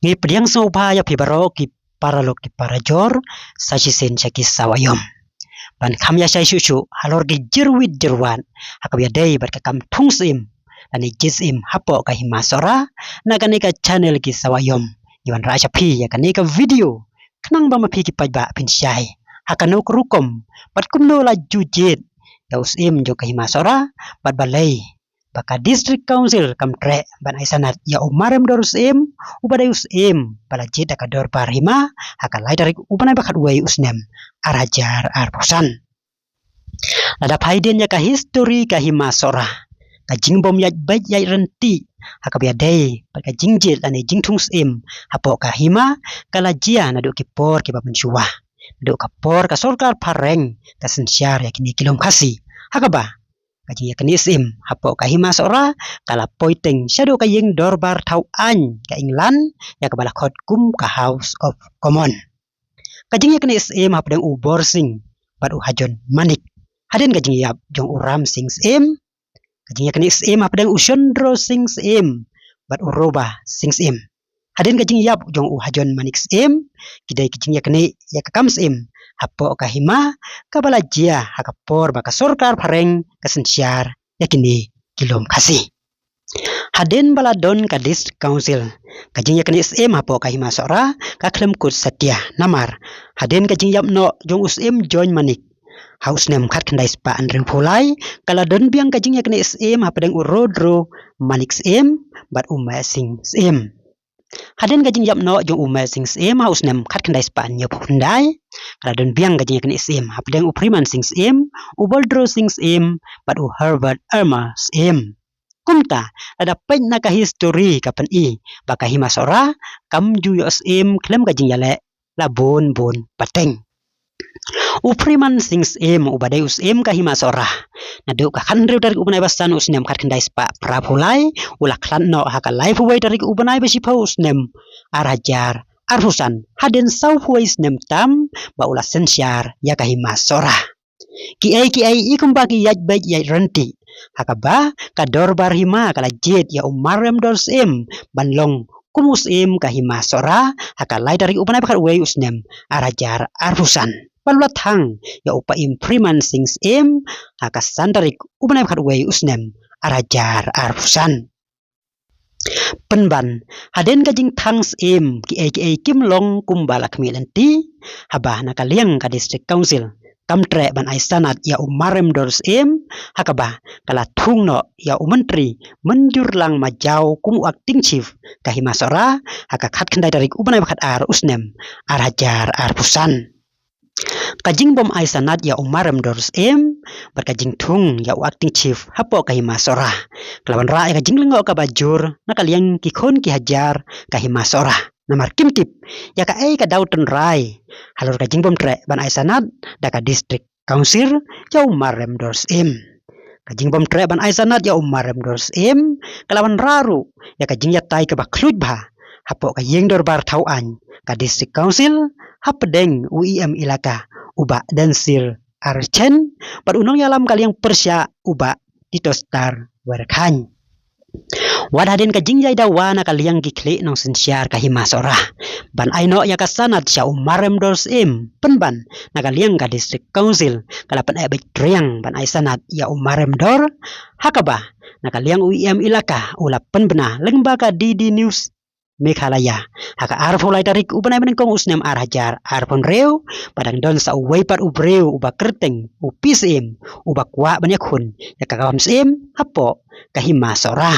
Ngi pediang soba ya pibaro ki paralok ki parajor sajisen chaki sawayom. Ban kam ya sai shushu halor ki jirwit jirwan hakabya dai bar ka kam tungsim ani jisim hapo ka himasora nagani ka channel ki sawayom yuan raja pi ya kani ka video kenang ba mapi ki pajba pin syai hakano krukom bat kumno la jujit ya usim jo ka himasora bat balai baka district council kam tre ban aisanat ya umarem dorus ubadai usim bala jeda ka dor parima hakalai dari ubanai bakat wai usnem arajar arpusan lada paiden ya ka history ka himasora ka jingbom ya baik ya renti hakabya dai baka jingjil ane jingtung hapo ka hima kala jia nadu ki por ki babenjua nadu ka por ka sorkar pareng ka sensyar ya kini kilom kasi hakaba kaji ya kini hapo ka hima sora kala poiteng shadow ka yeng dorbar tau an ka England ya ka balakot kum ka House of Common kaji ya kini hapdeng u borsing baru hajon manik haden kaji ya jong uram sing kaji ya kini hapdeng u shondro sing bat uroba sing haden kaji ya jong u hajon manik kidai kaji ya kini ya ka kam hapo ka hima kabala jia hakapor baka sorkar pareng kasensyar yakini kilom kasi haden baladon ka district council kajing yakini hapo ka hima sora ka klem kut satya namar haden kajing yap no jong join manik haus nem khat kandai spa andreng pulai kala don biang kajing yakini hapadeng urodro manik bat umasing haden gajing yap no jong umasing haus nem khat kandai spa nyop hundai kala don biang gajing yakini hapadeng upriman sing uboldro sing bat u Herbert Irma kumta ada pen na ka history kapan baka himasora kam ju yo klem gajing yale la bon pateng upriman sing ubadai ka himasora nadu ka khandre dari ubanai basan usnem khat kandai spa prapulai ula klan no hakalai fuwai dari ubanai basi usnem arajar arhusan haden sau fuwai snem tam ba ula sensyar ya ka himasora ki ai ikum bagi yaj baik yaj renti hakaba ka dorbar hima kala jet ya umarem dors banlong kumus ka himasora hakalai dari ubanai bakat wei usnem arajar arhusan palulat hang ya upa impriman sing hakasan dari ubanai bakat wei usnem arajar arhusan penban haden kajing thang ki ai kim long kumbala kmilanti habah nakaliang ka district council kamtre ban aisanat ya umarem dors hakaba kala thungno ya umentri menjur lang majau kum acting chief ka himasora hakakhat khandai dari ubanai bakat ar usnem arajar arpusan kajing bom aisanat ya umarem dors berkajing thung ya acting chief hapo ka himasora kelawan ra ya kajing lengo ka bajur nakaliang ki khon ki hajar ka himasora namar kimtip ya ka ka dauton rai halor kajing bom tre ban aisanat da ka district council ya umarem dors kajing bom tre ban aisanat ya umarem dors kelawan raru ya kajing ya tai ka baklut ba hapo ka yeng dorbar tauan ka district council hapdeng UIM ilaka uba dan sir archen unong yalam kaliang persya uba ditostar werkhan wadaden kajing yai dawana kaliang gikle nong sensyar ka himasora ban aino ya kasanat sya umarem dors penban nakaliang ka district council kalapan ai bektriang ban aisanat ya umarem dor hakaba nakaliang UIM ilaka ulapan bena lembaga DD News Meghalaya haka arfulai dari ubanai menengkong usnem arajar arpon reu padang don sa uwaipat ubreu uba kerteng upisim uba kwa banyak hun ya kakawam hapo kahimasora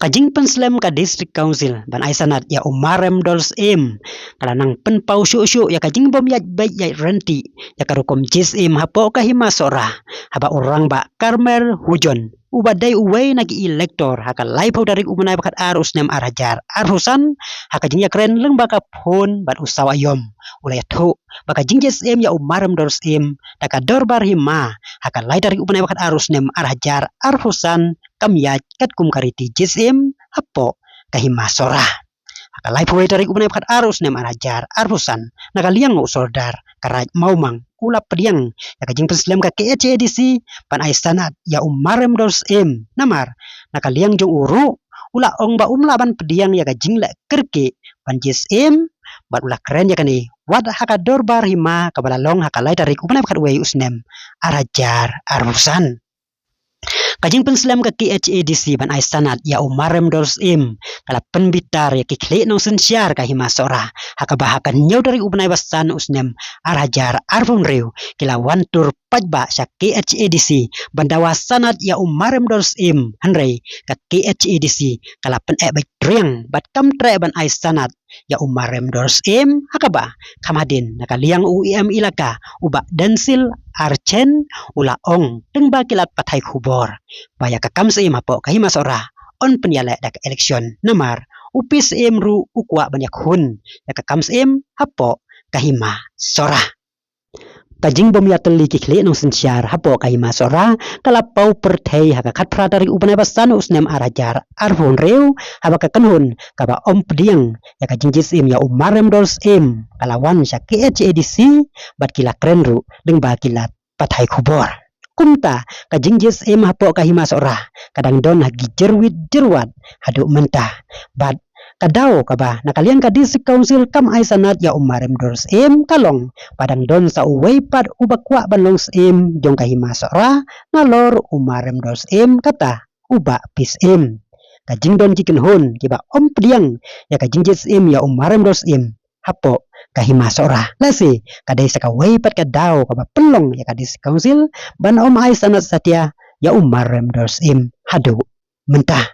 kajing penslem ka district council ban aisanat ya umarem dors kala nang penpau syu ya kajing bom ya baik ya renti ya karukom hapo kahimasora haba orang ba Karmel Hujon ubadai uwei nagi elektor haka laipau dari umanai bakat arus nem arajar arhusan haka jingya keren leng baka pon bat usawayom ulaya tu baka jingya ya umarem dors daka dorbar hima haka lai dari umanai bakat arus nem arajar arhusan kamyat kat kum kariti hapo kahimasora haka laipau dari umanai bakat arus nem arajar arhusan nakaliang usordar karaj maumang ulap pediang ya kajing penslem ka KCDC pan aisanat ya umarem dors namar nakaliang jong uru ula ong ba ban pediang ya ka jingle kerke ban JSM bat ula keren ya kani wad haka dorbar hima kabalalong haka lai tarik upna kat wei usnem arajar arusan kajing penslam ka KHADC ban ai sanat ya umarem dors im kala penbitar ya kikle nong sensiar ka hima sora haka bahakan nyau dari ubnai basan usnem arajar arfum reu kila wantur pajba sya KHADC bandawa sanat ya umarem dors im hanrei ka KHADC kala pen baik driang bat kam tre ban ai sanat ya umarem dors im hakaba kamadin nakaliang UIM ilaka uba densil archen ula ong tengba kilat patai kubor baya kakam seim hapo kahima sora on penyala dak election namar upis em ru ukwa banyak hun ya kakam seim hapo kahima sora kajing bom ya teli kikle nong sensiar hapo kahima sora kalapau perthei haka khat pra dari ubanai basan usnem arajar arfon reu haba kakanhun kaba om pediang ya kajing jisim ya umarem dors em kalawan sya KHADC bat kila krenru deng ba kilat pathai kubor kumta kajing JSM hapo kahima sora kadang don hagi jerwit jerwat haduk mentah bat kadau kaba nakalian kadisi council kam ai sanat ya umarem dors em kalong padang don sa uwei pad ubakwa banlong em jong kahima sora ngalor umarem dors em kata uba pis em kajing don chicken hon kiba om pediang ya kajing JSM ya umarem dors em hapo kahima sora lasi kadai saka wei pat kadau kaba pelong ya kadisi council ban om ai sanat satya ya umarem dors em hadu mentah